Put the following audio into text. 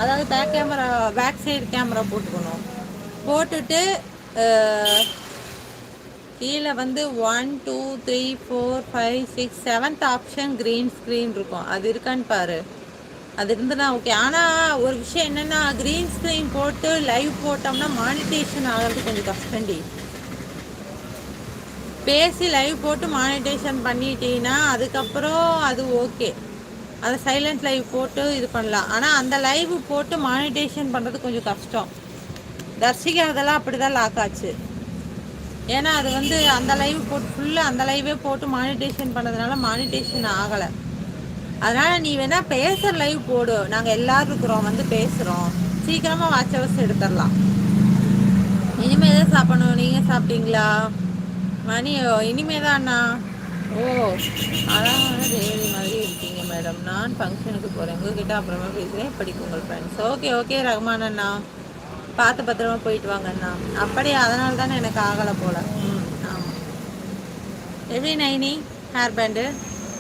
அதாவது back side camera போட்டுக்கணும். போட்டுட்டு கீழே வந்து 1 2 3 4 5 6 7th ஆப்ஷன் க்ரீன் ஸ்க்ரீன் இருக்கும். அது இருக்கான்னு பாரு. அது இருந்துன்னா ஓகே. ஆனால் ஒரு விஷயம் என்னென்னா, க்ரீன் ஸ்க்ரீன் போட்டு லைவ் போட்டோம்னா மானிட்டேஷன் ஆகிறது கொஞ்சம் கஷ்டண்டி. பேசி லைவ் போட்டு மானிட்டேஷன் பண்ணிட்டீங்கன்னா அதுக்கப்புறம் அது ஓகே. அதை சைலண்ட் லைவ் போட்டு இது பண்ணலாம். ஆனால் அந்த லைவ் போட்டு மானிட்டேஷன் பண்ணுறது கொஞ்சம் கஷ்டம். தர்ஷிகா அதெல்லாம் அப்படி தான் லாக் ஆச்சு. ஏன்னா அது வந்து அந்த லைவ் போட்டு ஃபுல்லாக அந்த லைவே போட்டு மானிட்டேஷன் பண்ணதுனால மானிட்டேஷன் ஆகலை. அதனால் நீ வேணால் பேசுகிற லைவ் போடு. நாங்கள் எல்லோரும் இருக்கிறோம், வந்து பேசுகிறோம். சீக்கிரமாக வாட்ச் ஹவர்ஸ் எடுத்துடலாம். இனிமேல் தான் சாப்பிடணும். நீங்கள் சாப்பிட்டீங்களா? மணி இனிமே தான் அண்ணா. ஓ, அழகான தேவதை மாதிரி இருக்கீங்க மேடம். நான் ஃபங்க்ஷனுக்கு போகிறேன். உங்ககிட்ட அப்புறமா பேசுகிறேன். படிக்கும் உங்கள் ஃப்ரெண்ட்ஸ். ஓகே ஓகே ரகுமான் அண்ணா, பார்த்து பத்திரமா போயிட்டு வாங்க அண்ணா. அப்படியே அதனால தானே எனக்கு ஆகலை போல். ஆமாம். எப்படி நைனி ஹேர் பேண்டு?